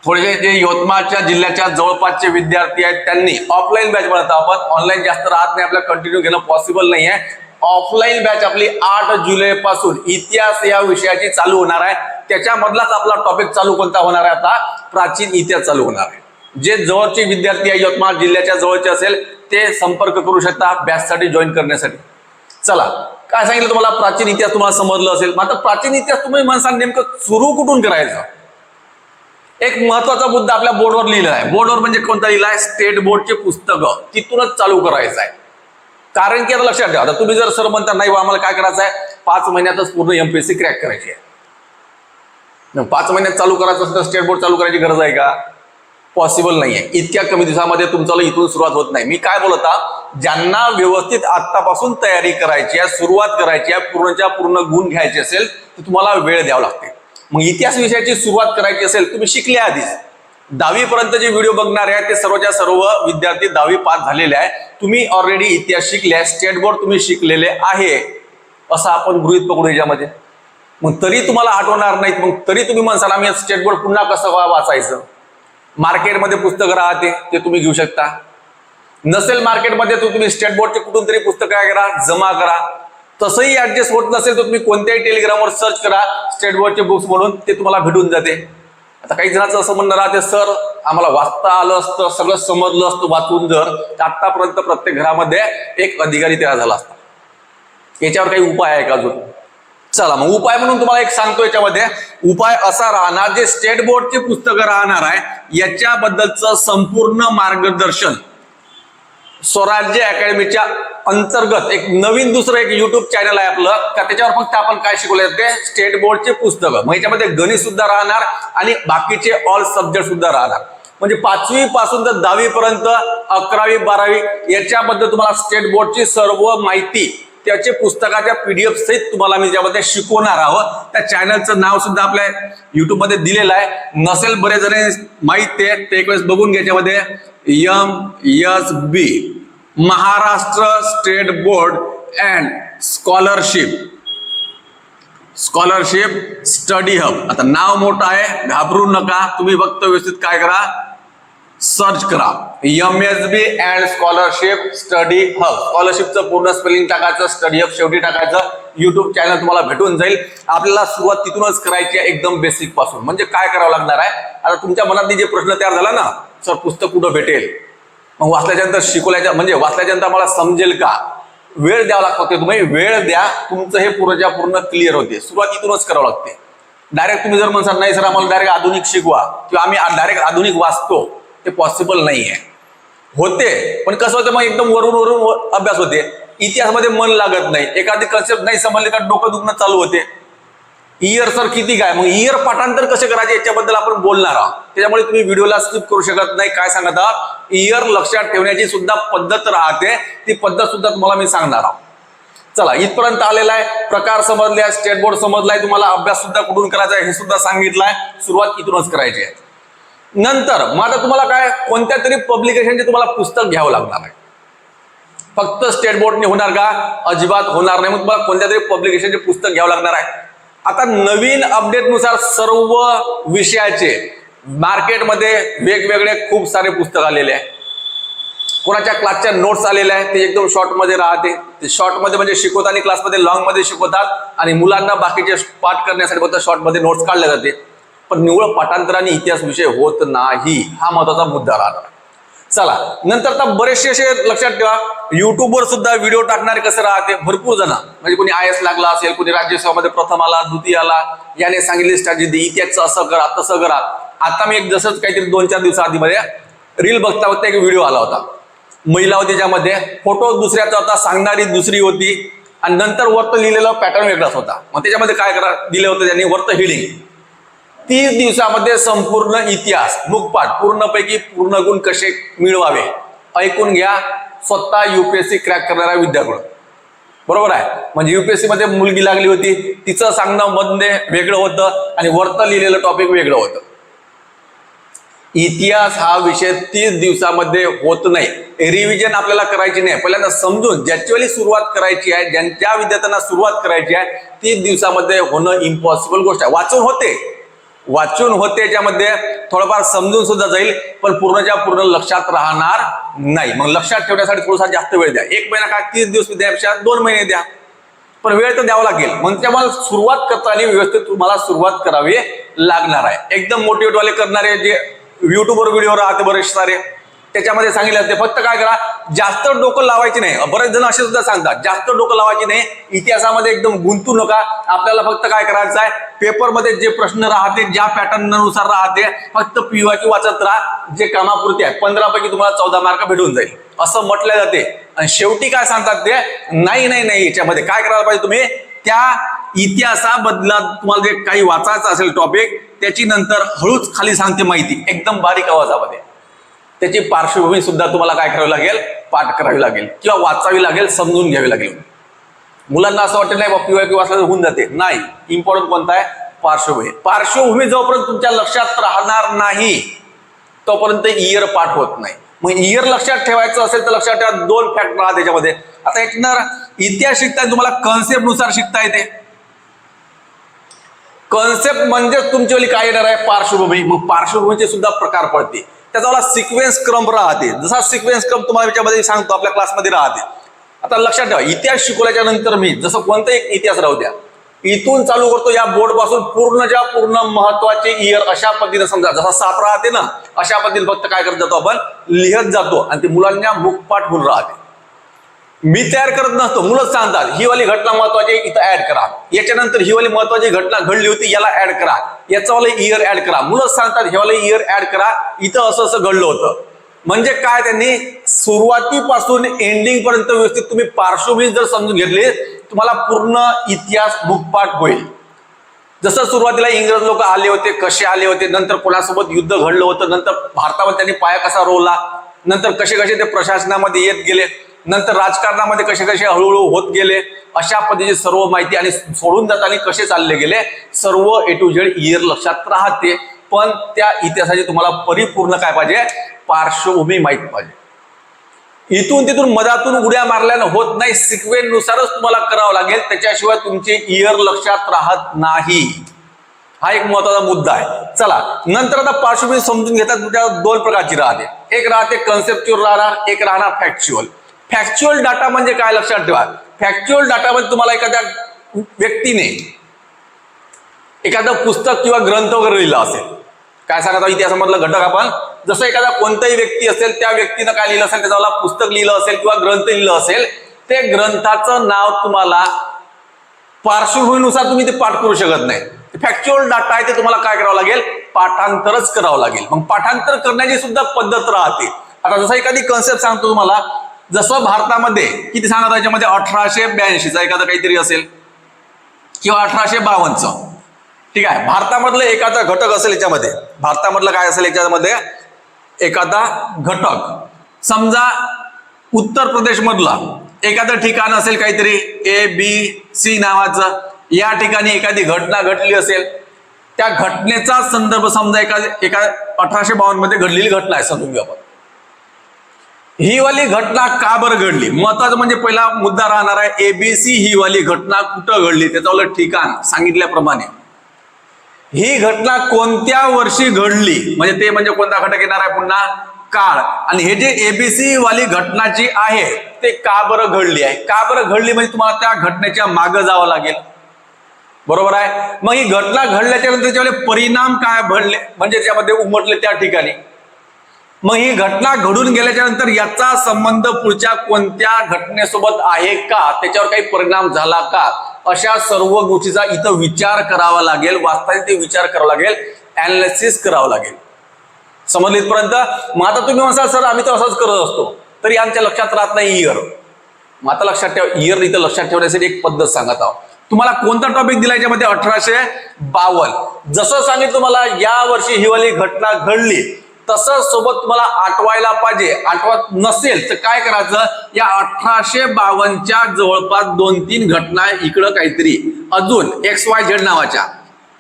थोडेसे जे यवतमाळच्या जिल्ह्याच्या जवळपासचे विद्यार्थी आहेत त्यांनी ऑफलाईन बॅच बनवतो आपण, ऑनलाईन जास्त राहत नाही, आपल्याला कंटिन्यू घेणं पॉसिबल नाही आहे. ऑफलाईन बॅच आपली 8 जुलै पासून इतिहास या विषयाची चालू होणार आहे. त्याच्यामधलाच आपला टॉपिक चालू कोणता होणार आहे? आता प्राचीन इतिहास चालू होणार आहे. जे जवळचे विद्यार्थी आहे यवतमाळ जिल्ह्याच्या जवळचे असेल ते संपर्क करू शकता बॅच साठी जॉईन करण्यासाठी. चला, काय सांगितलं तुम्हाला? प्राचीन इतिहास तुम्हाला समजलं असेल. मग आता प्राचीन इतिहास तुम्ही म्हणसान नेमकं सुरू कुठून करायचं? एक महत्वाचा मुद्दा आपल्या बोर्डवर लिहिलेला आहे. बोर्डवर म्हणजे कोणता लिहिला आहे? स्टेट बोर्डचे पुस्तकं, तिथूनच चालू करायचं आहे. कारण की आता लक्षात ठेवा, आता तुम्ही जर सर म्हणता नाही आम्हाला काय करायचं आहे, 5 महिन्यातच पूर्ण एमपीएससी क्रॅक करायची आहे. 5 महिन्यात चालू करायचं असेल तर स्टेट बोर्ड चालू करायची गरज आहे का? पॉसिबल नाहीये. इतक्या कमी दिवसामध्ये तुमचं इथून सुरुवात होत नाही. मी काय बोलता, ज्यांना व्यवस्थित आतापासून तयारी करायची आहे, सुरुवात करायची आहे, पूर्णच्या पूर्ण गुण घ्यायचे असेल तर तुम्हाला वेळ द्यावा लागते. मग इतिहास विषयाची सुरुवात करायची असेल, तुम्ही शिकले आधीच 10वी पर्यंत जे व्हिडिओ बघणार आहे ते सर्वच्या सर्व विद्यार्थी 10वी पास झालेले आहे. तुम्ही ऑलरेडी इतिहास शिकले, स्टेट बोर्ड तुम्ही शिकलेले आहे असं आपण गृहीत पकडू याच्यामध्ये. मग तरी तुम्हाला आठवणार नाहीत, मग तरी तुम्ही म्हणसाल आम्ही स्टेट बोर्ड पुन्हा कसं वाचायचं? मार्केटमध्ये पुस्तकं राहते ते तुम्ही घेऊ शकता. नसेल मार्केटमध्ये तर तुम्ही स्टेट बोर्डचे कुठून तरी पुस्तकं काय करा, जमा करा. तसंही ऍडजस्ट होत नसेल तर तुम्ही कोणत्याही टेलिग्रामवर सर्च करा स्टेट बोर्डचे बुक्स म्हणून, ते तुम्हाला भेटून जाते. आता काही जणांचं असं म्हणणं राहते, सर आम्हाला वाचता आलं असतं, सगळं समजलं असतं वाचून जर, आतापर्यंत प्रत्येक घरामध्ये एक अधिकारी तयार झाला असता. याच्यावर काही उपाय आहे का अजून? चला, मग उपाय म्हणून तुम्हाला एक सांगतो. याच्यामध्ये उपाय असा राहणार, जे स्टेट बोर्डचे पुस्तकं राहणार आहे याच्याबद्दलचं संपूर्ण मार्गदर्शन स्वराज्य अकॅडमीच्या अंतर्गत एक नवीन दुसरं एक युट्यूब चॅनल आहे आपलं, का त्याच्यावर फक्त आपण काय शिकवले जाते? स्टेट बोर्डचे पुस्तकं. मग याच्यामध्ये गणित सुद्धा राहणार आणि बाकीचे ऑल सब्जेक्ट सुद्धा राहणार. म्हणजे 5वी पासून तर 10वी पर्यंत, 11वी 12वी याच्याबद्दल तुम्हाला स्टेट बोर्डची सर्व माहिती त्याचे पुस्तकाच्या PDF सहित तुम्हाला मी ज्यामध्ये शिकवणार आहोत. त्या चॅनलचं नाव सुद्धा आपल्या YouTube मध्ये दिलेलं आहे. नसेल बरेच जण माहिती आहे ते एक वेळेस बघून घ्या. त्याच्यामध्ये MSB Maharashtra state board and scholarship study hub. आता नाव मोठं आहे, घाबरू नका. तुम्ही फक्त व्यवस्थित काय करा, सर्च करा MSB and scholarship study hub. स्कॉलरशिपचं पूर्ण स्पेलिंग टाकायचं, स्टडी हब शेवटी टाकायचं. युट्यूब चॅनल तुम्हाला भेटून जाईल. आपल्याला सुरुवात तिथूनच करायची आहे, एकदम बेसिक पासून. म्हणजे काय करावं लागणार आहे, आता तुमच्या मनात जे प्रश्न तयार झाला ना, सर पुस्तक कुठं भेटेल, मग वाचल्याच्यानंतर शिकवल्याच्या म्हणजे वाचल्याच्यानंतर मला समजेल का, वेळ द्यावा लागतो. तुम्ही वेळ द्या, तुमचं हे पूर्णच्या पूर्ण क्लिअर होते. सुरुवात इथूनच करावं लागते. डायरेक्ट तुम्ही जर म्हणसाल नाही सर आम्हाला डायरेक्ट आधुनिक शिकवा किंवा आम्ही डायरेक्ट आधुनिक वाचतो, ते पॉसिबल नाहीये. होते पण कसं होतं, मग एकदम वरून अभ्यास होते. इतिहासामध्ये मन लागत नाही, एखादी कन्सेप्ट नाही समजले का डोकं दुखणं चालू होते. इयर सर किती काय, मग इयर पाठांतर कसे करायचे याच्याबद्दल आपण बोलणार आहोत. त्याच्यामुळे तुम्ही व्हिडिओला स्किप करू शकत नाही. काय सांगत आहात, इयर लक्षात ठेवण्याची सुद्धा पद्धत राहते, ती पद्धत सुद्धा तुम्हाला मी सांगणार आहोत. चला इथपर्यंत आलेला आहे. प्रकार समजले, स्टेट बोर्ड समजलाय, तुम्हाला अभ्यास सुद्धा कुठून करायचा आहे हे सुद्धा सांगितलंय. सुरुवात इथूनच करायची आहे. नंतर मग आता तुम्हाला काय, कोणत्या तरी पब्लिकेशनचे तुम्हाला पुस्तक घ्यावं लागणार आहे. फक्त स्टेट बोर्डने होणार का, अजिबात होणार नाही. मग तुम्हाला कोणत्या तरी पब्लिकेशनचे पुस्तक घ्यावं लागणार आहे. आता नवीन अपडेटनुसार सर्व विषयाचे मार्केटमध्ये वेगवेगळे खूप सारे पुस्तक आलेले आहे. कोणाच्या क्लासच्या नोट्स आलेल्या आहेत, ते एकदम शॉर्ट मध्ये राहते. ते शॉर्ट मध्ये म्हणजे शिकवतात आणि क्लासमध्ये लॉंग मध्ये शिकवतात आणि मुलांना बाकीचे पाठ करण्यासाठी फक्त शॉर्ट मध्ये नोट्स काढले जाते. पण निव्वळ पाठांतराने इतिहास विषय होत नाही, हा महत्वाचा मुद्दा राहणार. चला नंतर आता बरेचसे असे लक्षात ठेवा, युट्यूबवर सुद्धा व्हिडिओ टाकणारे कसं राहते, भरपूर जण म्हणजे कोणी IAS लागला असेल, कोणी राज्यसेवामध्ये प्रथम आला, द्वितीय आला, याने सांगितली स्ट्रॅटेजी इतिहासचं असं करा तसं करा. आता मी एक जसंच काहीतरी 2-4 दिवसाआधीमध्ये रील बघता बघता एक व्हिडिओ आला होता. महिला होती, ज्यामध्ये फोटो दुसऱ्याचा होता, सांगणारी दुसरी होती आणि नंतर वरत लिहिलेला पॅटर्न वेगळाच होता. मग त्याच्यामध्ये काय करा दिले होते त्यांनी, वरत हेडिंग 30 दिवसामध्ये संपूर्ण इतिहास मुखपाठ पूर्णपैकी पूर्ण गुण कसे मिळवावे. ऐकून घ्या, स्वतः UPSC क्रॅक करणाऱ्या विद्यार्थ्यांकडून. बरोबर आहे. म्हणजे UPSC मध्ये मुलगी लागली होती, तिचं सांगणं मध्ये वेगळं होतं आणि वरत लिहिलेलं टॉपिक वेगळं होतं. इतिहास हा विषय 30 दिवसामध्ये होत नाही. रिव्हिजन आपल्याला करायची नाही, पहिल्यांदा समजून ज्याची वेळी सुरुवात करायची आहे, ज्या विद्यार्थ्यांना सुरुवात करायची आहे, 30 दिवसामध्ये होणं इम्पॉसिबल गोष्ट आहे. वाचून होते त्यामध्ये थोडंफार समजून सुद्धा जाईल, पण पूर्णच्या पूर्ण लक्षात राहणार नाही. मग लक्षात ठेवण्यासाठी थोडासा जास्त वेळ द्या. 1 महिना काय, 30 दिवस द्यापेक्षा 2 महिने द्या, पण वेळ तर द्यावा लागेल. मग त्यामुळे सुरुवात करताना व्यवस्थित तुम्हाला सुरुवात करावी लागणार आहे. एकदम मोटिवेटवाले करणारे जे युट्यूबवर व्हिडिओ राहते बरेच सारे, त्याच्यामध्ये सांगितलं असते फक्त काय करा, जास्त डोकं लावायची नाही. बरेच जण असे सुद्धा सांगतात जास्त डोकं लावायची नाही, इतिहासामध्ये एकदम गुंतू नका. आपल्याला फक्त काय करायचं आहे, पेपरमध्ये जे प्रश्न राहते ज्या पॅटर्ननुसार राहते फक्त PYQ वाचत राहा, जे कामापुरते आहे. 15 पैकी तुम्हाला 14 मार्क भेटून जाईल असं म्हटलं जाते. आणि शेवटी काय सांगतात ते, नाही याच्यामध्ये काय करायला पाहिजे, तुम्ही त्या इतिहासाबद्दल तुम्हाला जे काही वाचायचं असेल टॉपिक, त्याची नंतर हळूच खाली सांगते माहिती एकदम बारीक आवाजामध्ये. त्याची पार्श्वभूमी सुद्धा तुम्हाला काय करावी लागेल, पाठ करावी लागेल किंवा वाचावी लागेल, समजून घ्यावी लागेल. मुलांना असं वाटतं नाही PYQ वाचलं होऊन जाते, नाही. इम्पॉर्टंट कोणता आहे, पार्श्वभूमी जोपर्यंत तुमच्या लक्षात राहणार नाही तोपर्यंत इयर पाठ होत नाही. मग इयर लक्षात ठेवायचं असेल तर लक्षात ठेवा, 2 फॅक्ट राहतात त्याच्यामध्ये. आता एक इतिहास शिकताय तुम्हाला कन्सेप्ट नुसार शिकता येते. कन्सेप्ट म्हणजे तुमच्यावाली काय येणार आहे, पार्श्वभूमी. मग पार्श्वभूमीचे सुद्धा प्रकार पडते, त्याचा मला सिक्वेन्स क्रम राहते. जसा सिक्वेन्स क्रम तुम्हाला याच्यामध्ये सांगतो आपल्या क्लासमध्ये राहते. आता लक्षात ठेवा, इतिहास शिकवल्याच्या नंतर मी जसं कोणताही इतिहास राहू द्या, इथून चालू करतो या बोर्ड पासून पूर्णच्या पूर्ण महत्वाचे इयर अशा पद्धतीने समजा, जसा 7 राहते ना अशा पद्धतीने फक्त काय करत जातो आपण, लिहत जातो आणि ते मुलांना मुखपाठ होऊन राहते. मी तयार करत नसतो, मुलंच सांगतात ही वाली घटना महत्वाची इथं ऍड करा, याच्यानंतर ही वाली महत्वाची घटना घडली होती याला ऍड करा, याचं वाला इयर ऍड करा. मुलंच सांगतात हे वाला इयर ऍड करा, इथं असं असं घडलं होतं. म्हणजे काय, त्यांनी सुरुवातीपासून एंडिंग पर्यंत व्यवस्थित तुम्ही पार्श्वभूमी जर समजून घेतली, तुम्हाला पूर्ण इतिहास मुखपाठ होईल. जसं सुरुवातीला इंग्रज लोक आले होते, कसे आले होते, नंतर कोणासोबत युद्ध घडलं होतं, नंतर भारतावर त्यांनी पाया कसा रोवला, नंतर कसे कसे ते प्रशासनामध्ये येत गेले, नंतर राजकारणामध्ये कसे कसे हळूहळू होत गेले, अशा पद्धतीची सर्व माहिती आणि सोडून जाताना कसे चालले गेले, सर्व A to Z इयर लक्षात राहते. पण त्या इतिहासाची तुम्हाला परिपूर्ण काय पाहिजे, पार्श्वभूमी माहित पाहिजे. इथून तिथून मधातून उड्या मारल्यानं होत नाही, सिक्वेन्स नुसारच तुम्हाला करावं लागेल, त्याच्याशिवाय तुमचे इयर लक्षात राहत नाही. हा एक महत्वाचा मुद्दा आहे. चला नंतर आता पार्श्वभूमी समजून घेतात. तुमच्या दोन प्रकारची राहते, एक राहते कन्सेप्च्युअल राहणार, एक राहणार फॅक्च्युअल. फॅक्च्युअल डाटा म्हणजे काय लक्षात ठेवा, फॅक्च्युअल डाटा म्हणजे तुम्हाला एखाद्या व्यक्तीने एखादं पुस्तक किंवा ग्रंथ वगैरे लिहिला असेल. काय सांगता इतिहासामधलं घटक आपण, जसं एखादा कोणताही व्यक्ती असेल, त्या व्यक्तीनं काय लिहिलं असेल, त्याला पुस्तक लिहिलं असेल किंवा ग्रंथ लिहिलं असेल, ते ग्रंथाचं नाव तुम्हाला पार्श्वभूमीनुसार तुम्ही ते पाठ करू शकत नाही. फॅक्च्युअल डाटा आहे ते तुम्हाला काय करावं लागेल, पाठांतरच करावं लागेल. मग पाठांतर करण्याची सुद्धा पद्धत राहते. आता जसं एखादी कन्सेप्ट सांगतो तुम्हाला, जसं भारतामध्ये किती सांगत याच्यामध्ये 1882चा एखादा काहीतरी असेल किंवा 1852चं, ठीक आहे. भारतामधलं एखादा घटक असेल याच्यामध्ये, भारतामधलं काय असेल याच्यामध्ये एखादा घटक, समजा उत्तर प्रदेश मधला एखादं ठिकाण असेल काहीतरी ABC नावाचं, या ठिकाणी एखादी घटना घडली असेल, त्या घटनेचा संदर्भ समजा एका 1852 मध्ये घडलेली घटना आहे समजून घ्या. ही वाली घटना का बरं घडली, महत्वाचं म्हणजे पहिला मुद्दा राहणार आहे ABC, ही वाली घटना कुठं घडली, त्याचं ठिकाण सांगितल्याप्रमाणे. ही घटना कोणत्या वर्षी घडली, म्हणजे ते म्हणजे कोणता घटक येणार आहे पुन्हा, काळ. आणि हे जे ABC वाली घटना जी आहे ते का बरं घडली आहे, का बरं घडली म्हणजे तुम्हाला त्या घटनेच्या मागे जावं लागेल, बरोबर आहे. मग ही घटना घडल्याच्या नंतर त्याच्यामध्ये परिणाम काय घडले म्हणजे त्यामध्ये उमटले त्या ठिकाणी. मग ही घटना घडून गेल्याच्या नंतर याचा संबंध पुढच्या कोणत्या घटनेसोबत आहे का, त्याच्यावर काही परिणाम झाला का, अशा सर्व गोष्टीचा इथं विचार करावा लागेल. वास्तविक ते विचार करावा लागेल, अनालिसिस करावं लागेल. समजले इथपर्यंत. मग आता तुम्ही म्हणसाल सर आम्ही तर असंच करत असतो, तरी आमच्या लक्षात राहत नाही इयर. मग आता लक्षात ठेवा, इयर इथं लक्षात ठेवण्यासाठी एक पद्धत सांगत आहोत. तुम्हाला कोणता टॉपिक दिला याच्यामध्ये 1852. जसं सांगितलं तुम्हाला या वर्षी ही वाली घटना घडली, तसं सोबत तुम्हाला आठवायला पाहिजे. आठवत नसेल तर काय करायचं, या 1852च्या जवळपास 2-3 घटना इकडं काहीतरी अजून XYZ नावाच्या,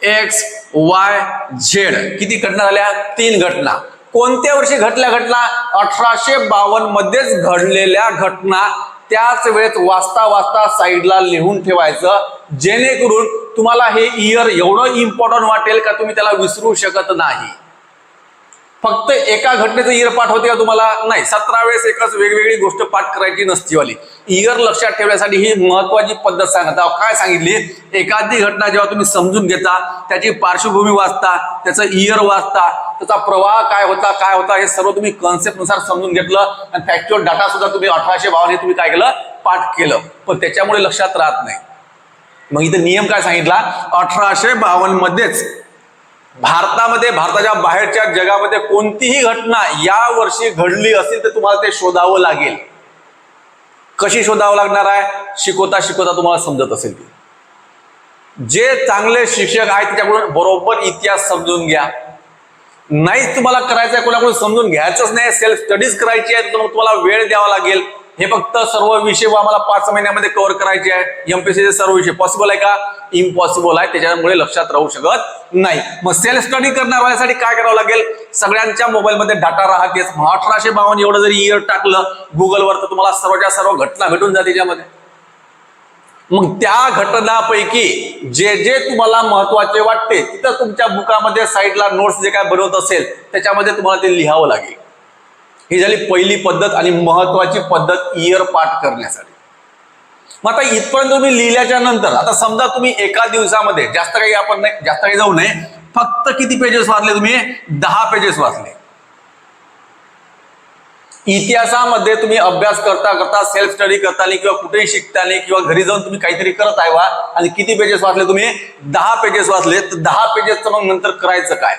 XYZ किती घटना झाल्या, 3 घटना. कोणत्या वर्षी घडल्या घटना, 1852 मध्येच घडलेल्या घटना त्याच वेळेत वाचता वाचता साईडला लिहून ठेवायचं, जेणेकरून तुम्हाला हे इयर एवढं इम्पॉर्टंट वाटेल का तुम्ही त्याला विसरू शकत नाही. फक्त एका घटनेचं इयर पाठ होते का तुम्हाला, नाही. 17 वेळेस एकच वेगवेगळी गोष्ट पाठ करायची नसती वाली. इयर लक्षात ठेवण्यासाठी ही महत्वाची पद्धत सांगत आहोत. काय सांगितली, एखादी घटना जेव्हा तुम्ही समजून घेता, त्याची पार्श्वभूमी वाचता, त्याचं इयर वाचता, त्याचा प्रवाह काय होता हे सर्व तुम्ही कन्सेप्ट नुसार समजून घेतलं, आणि फॅक्च्युअल डाटा सुद्धा तुम्ही 1852 हे तुम्ही काय केलं, पाठ केलं. पण त्याच्यामुळे लक्षात राहत नाही. मग इथे नियम काय सांगितला, 1852 मध्येच भारतामध्ये, भारताच्या बाहेरच्या जगामध्ये कोणतीही घटना या वर्षी घडली असेल तर तुम्हाला ते शोधावं लागेल. कशी शोधावं लागणार आहे, शिकवता शिकवता तुम्हाला समजत असेल की. जे चांगले शिक्षक आहेत त्याच्याकडून बरोबर इतिहास समजून घ्या. नाहीच तुम्हाला करायचं आहे, कोणाकडून समजून घ्यायचंच नाही, सेल्फ स्टडीज करायची आहे, तर मग तुम्हाला वेळ द्यावा लागेल. हे फक्त सर्व विषय आम्हाला 5 महिन्यामध्ये कव्हर करायचे आहे, MPSCचे सर्व विषय पॉसिबल आहे का, इम्पॉसिबल आहे. त्याच्यामुळे लक्षात राहू शकत नाही. मग सेल्फ स्टडी करण्यासाठी काय करावं लागेल, सगळ्यांच्या मोबाईलमध्ये डाटा राहतेच. 1852 एवढं जरी इयर टाकलं गुगलवर तर तुम्हाला सर्वच्या सर्व घटना भेटून जाते त्याच्यामध्ये. मग त्या घटनापैकी जे जे तुम्हाला महत्वाचे वाटते तिथं तुमच्या बुकामध्ये साईडला नोट्स जे काय बनवत असेल त्याच्यामध्ये तुम्हाला ते लिहावं लागेल. ही झाली पहिली पद्धत आणि महत्वाची पद्धत इयर पाठ करण्यासाठी. मग आता इथपर्यंत तुम्ही लिहिल्याच्या नंतर, आता समजा तुम्ही एका दिवसामध्ये जास्त काही जाऊ नये, फक्त किती पेजेस वाचले तुम्ही, 10 पेजेस वाचले. इतिहासामध्ये तुम्ही अभ्यास करता करता, सेल्फ स्टडी करताना किंवा कुठेही शिकताना किंवा घरी जाऊन तुम्ही काहीतरी करत आहे आणि किती पेजेस वाचले तुम्ही, 10 पेजेस वाचले. तर 10 पेजेसचं मग नंतर करायचं काय,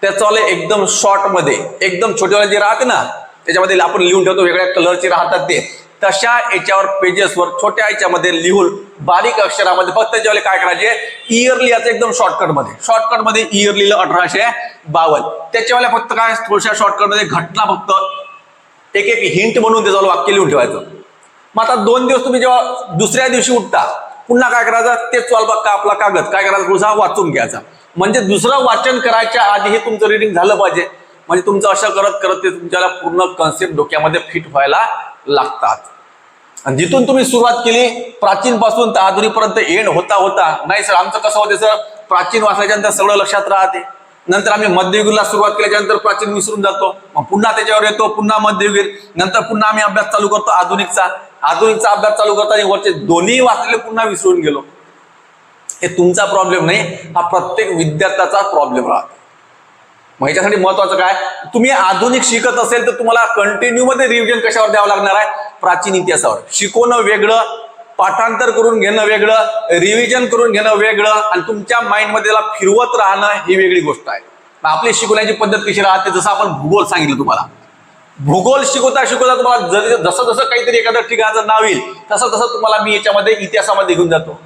त्याच्यावाले एकदम शॉर्ट मध्ये, एकदम छोटेवाले जे राहते ना त्याच्यामध्ये आपण लिहून ठेवतो, वेगळ्या कलरचे राहतात ते, तशा याच्यावर पेजेसवर छोट्या याच्यामध्ये लिहून बारीक अक्षरामध्ये फक्त त्याच्यावर काय करायचे, इयरली याचं एकदम शॉर्टकटमध्ये इयरली 1852 त्याच्यावाल्या फक्त काय थोड्याशा शॉर्टकटमध्ये घटना फक्त एक हिंट म्हणून त्याचं वाक्य लिहून ठेवायचं. मग आता 2 दिवस तुम्ही जेव्हा दुसऱ्या दिवशी उठता पुन्हा काय करायचं, तेच आपला कागद काय करायचं, पुढचा वाचून घ्यायचा. म्हणजे दुसरं वाचन करायच्या आधी हे तुमचं रीडिंग झालं पाहिजे. म्हणजे तुमचं असं करत करत ते तुमच्याला पूर्ण कन्सेप्ट डोक्यामध्ये फिट व्हायला लागतात. आणि जिथून तुम्ही सुरुवात केली प्राचीन पासून तर आधुनिक पर्यंत एंड होता नाही सर आमचं कसं होते सर, प्राचीन वाचल्याच्यानंतर सगळं लक्षात राहते, नंतर आम्ही मध्ययुगीला सुरुवात केल्याच्यानंतर प्राचीन विसरून जातो, मग पुन्हा त्याच्यावर येतो, पुन्हा मध्ययुगीन, नंतर पुन्हा आम्ही अभ्यास चालू करतो आधुनिकचा अभ्यास चालू करताना वरचे दोन्ही वाचलेले पुन्हा विसरून गेलो. हे तुमचा प्रॉब्लेम नाही, हा प्रत्येक विद्यार्थ्याचा प्रॉब्लेम राहतो. मग याच्यासाठी महत्वाचं काय, तुम्ही आधुनिक शिकत असेल तर तुम्हाला कंटिन्यू मध्ये रिव्हिजन कशावर द्यावं लागणार आहे, प्राचीन इतिहासावर. शिकवणं वेगळं, पाठांतर करून घेणं वेगळं, रिव्हिजन करून घेणं वेगळं, आणि तुमच्या माइंडमध्ये त्याला फिरवत राहणं ही वेगळी गोष्ट आहे. आपली शिकवण्याची पद्धत कशी राहते, जसं आपण भूगोल सांगितलं तुम्हाला, भूगोल शिकवता तुम्हाला जसं जसं काहीतरी एखाद्या ठिकाणाचं नाव येईल तसं तुम्हाला मी याच्यामध्ये इतिहासामध्ये घेऊन जातो.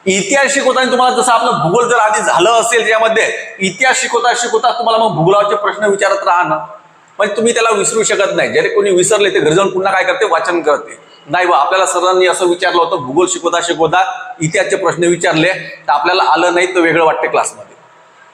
इतिहास शिकवताना तुम्हाला जसं आपलं भूगोल जर आधी झालं असेल त्यामध्ये, इतिहास शिकवता तुम्हाला मग भूगोलाचे प्रश्न विचारत राहणं, म्हणजे तुम्ही त्याला विसरू शकत नाही. जरी कोणी विसरले ते घरी जाऊन पुन्हा काय करते, वाचन करते. नाही बा, आपल्याला सरांनी असं विचारलं होतं, भूगोल शिकवता इतिहासचे प्रश्न विचारले तर आपल्याला आलं नाही तर वेगळं वाटते क्लासमध्ये.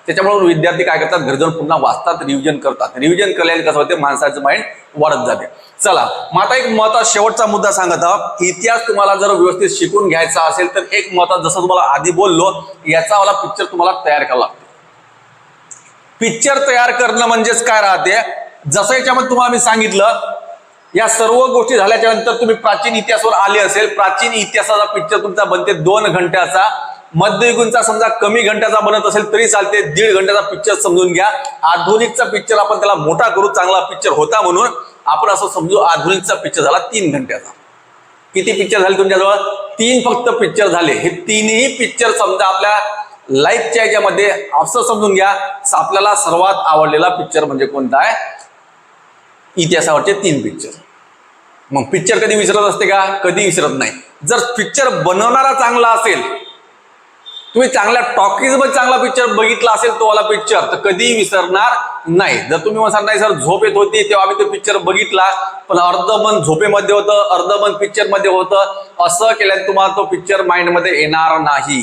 त्याच्यामुळे विद्यार्थी काय करतात, घरी जाऊन पुन्हा वाचतात, रिव्हिजन करतात. रिव्हिजन केल्याने कसं होते, माणसाचं माइंड वाढत जाते. चला मग आता एक महत्त्वाचा शेवटचा मुद्दा सांगत आहोत. इतिहास तुम्हाला जर व्यवस्थित शिकून घ्यायचा असेल तर एक महत्त्वाचं, जसं तुम्हाला आधी बोललो, याचा वाला पिक्चर तुम्हाला तयार करावा लागतो. पिक्चर तयार करणं म्हणजेच काय राहते, जसं याच्यामध्ये तुम्हाला मी सांगितलं, या सर्व गोष्टी झाल्याच्या नंतर तुम्ही प्राचीन इतिहासावर आले असेल, प्राचीन इतिहासाचा पिक्चर तुमचा बनते 2 घंट्याचा. मध्ययुगीनचा समजा कमी घंट्याचा बनत असेल तरी चालते, 1.5 घंट्याचा पिक्चर समजून घ्या. आधुनिकचा पिक्चर आपण त्याला मोठा करू, चांगला पिक्चर होता म्हणून आपण असं समजू, आधुनिकचा पिक्चर झाला 3 घंट्याचा. किती पिक्चर झाले तुमच्याजवळ, 3 फक्त पिक्चर झाले. हे 3ही पिक्चर समजा आपल्या लाईफच्या याच्यामध्ये असं समजून घ्या, आपल्याला सर्वात आवडलेला पिक्चर म्हणजे कोणता आहे, इतिहासावरचे 3 पिक्चर. मग पिक्चर कधी विसरत असते का, कधी विसरत नाही. जर पिक्चर बनवणारा चांगला असेल, तुम्ही चांगल्या टॉकीज मध्ये चांगला पिक्चर बघितला असेल तो वाला पिक्चर, तर कधी विसरणार नाही. जर तुम्ही म्हणसाल नाही सर झोप येत होती तेव्हा आम्ही तो पिक्चर बघितला, पण अर्धमन झोपेमध्ये होतं, अर्धमन पिक्चर मध्ये होतं, असं केल्याने तुम्हाला तो पिक्चर माइंड मध्ये येणार नाही.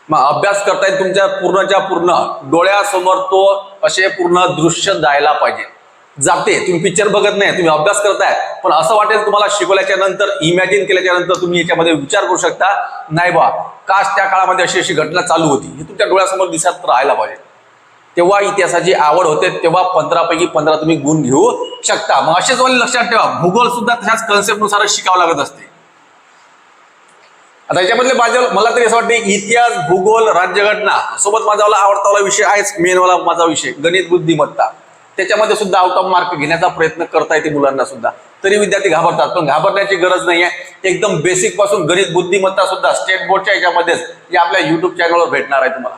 मग अभ्यास करताय तुमच्या पूर्णच्या पूर्ण डोळ्यासमोर तो असे पूर्ण दृश्य जायला पाहिजे. जाते, तुम्ही पिक्चर बघत नाही, तुम्ही अभ्यास करताय, पण असं वाटेल तुम्हाला शिकवल्याच्या नंतर, इमॅजिन केल्याच्या नंतर तुम्ही याच्यामध्ये विचार करू शकता, नाही बा काश त्या काळामध्ये अशी घटना चालू होती, हे तुमच्या डोळ्यासमोर दिसत राहायला पाहिजे. तेव्हा इतिहासाची आवड होते, तेव्हा 15 पैकी 15 तुम्ही गुण घेऊ शकता. मग असेच वाले लक्षात ठेवा, भूगोल सुद्धा तशाच कन्सेप्ट नुसार शिकावं लागत असते. आता याच्यामधले मला तरी असं वाटते, इतिहास, भूगोल, राज्यघटना सोबत माझा आवडता विषय आहेच, मेन वाला माझा विषय गणित बुद्धिमत्ता. त्याच्यामध्ये सुद्धा आउट ऑफ मार्क घेण्याचा प्रयत्न करता येते मुलांना सुद्धा, तरी विद्यार्थी घाबरतात. पण घाबरण्याची गरज नाहीये, एकदम बेसिक पासून गणित बुद्धिमत्ता सुद्धा स्टेट बोर्डच्या याच्यामध्येच या आपल्या युट्यूब चॅनलवर भेटणार आहे तुम्हाला.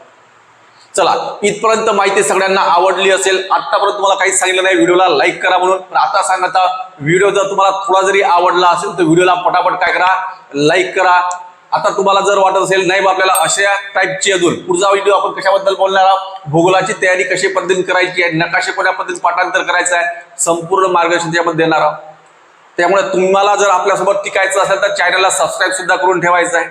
चला, इथपर्यंत माहिती सगळ्यांना आवडली असेल. आतापर्यंत तुम्हाला काहीच सांगितलं नाही, व्हिडिओला लाईक करा म्हणून. पण आता सांगता, व्हिडिओ जर तुम्हाला थोडा जरी आवडला असेल तर व्हिडिओला पटापट काय करा, लाईक करा. आता तुम्हाला जर वाटत असेल नाही बा आपल्याला अशा टाईपची अजून पुढचा व्हिडिओ आपण कशाबद्दल बोलणार आहोत, भूगोलाची तयारी कशी पद्धतीने करायची आहे, नकाशे कोणत्या पद्धतीने पाठांतर करायचं आहे, संपूर्ण मार्गदर्शन त्यामध्ये देणार आहोत. त्यामुळे तुम्हाला जर आपल्यासोबत टिकायचं असेल तर चॅनलला सबस्क्राईब सुद्धा करून ठेवायचं आहे.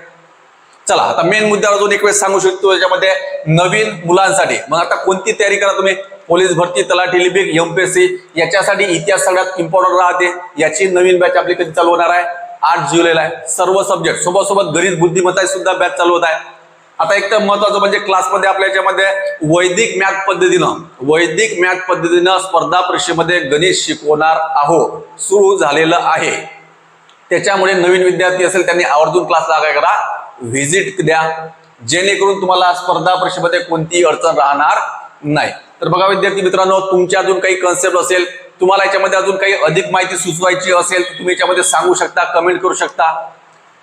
चला, आता मेन मुद्द्यावर अजून एक वेळेस सांगू शकतो, याच्यामध्ये नवीन मुलांसाठी मग आता कोणती तयारी करा तुम्ही, पोलीस भरती, तलाठी लिपिक, एमपीएससी, याच्यासाठी इतिहास सगळ्यात इम्पॉर्टंट राहते. याची नवीन बॅच आपली कधी चालू होणार आहे, 8 जुलैला आहे. सर्व सब्जेक्ट सोबत गणित बुद्धिमत्ता सुद्धा बॅच चालू होत आहे. आता एक तर महत्वाचं म्हणजे क्लासमध्ये आपल्या याच्यामध्ये वैदिक मॅथ पद्धतीनं स्पर्धा परीक्षेमध्ये गणित शिकवणार आहोत, सुरू झालेलं आहे. त्याच्यामुळे नवीन विद्यार्थी असेल त्यांनी आवर्जून क्लासला काय करा, व्हिजिट द्या, जेणेकरून तुम्हाला स्पर्धा परीक्षेमध्ये कोणतीही अडचण राहणार नाही. तर बघा विद्यार्थी मित्रांनो, तुमच्या अजून काही कन्सेप्ट असेल, तुम्हाला याच्यामध्ये अजून काही अधिक माहिती सुचवायची असेल तर तुम्ही याच्यामध्ये सांगू शकता, कमेंट करू शकता.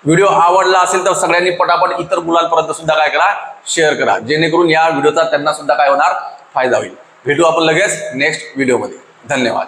व्हिडिओ आवडला असेल तर सगळ्यांनी पटापट इतर मुलांपर्यंत सुद्धा काय करा, शेअर करा, जेणेकरून या व्हिडिओचा त्यांना सुद्धा काय होणार, फायदा होईल. भेटू आपण लगेच नेक्स्ट व्हिडिओमध्ये. धन्यवाद.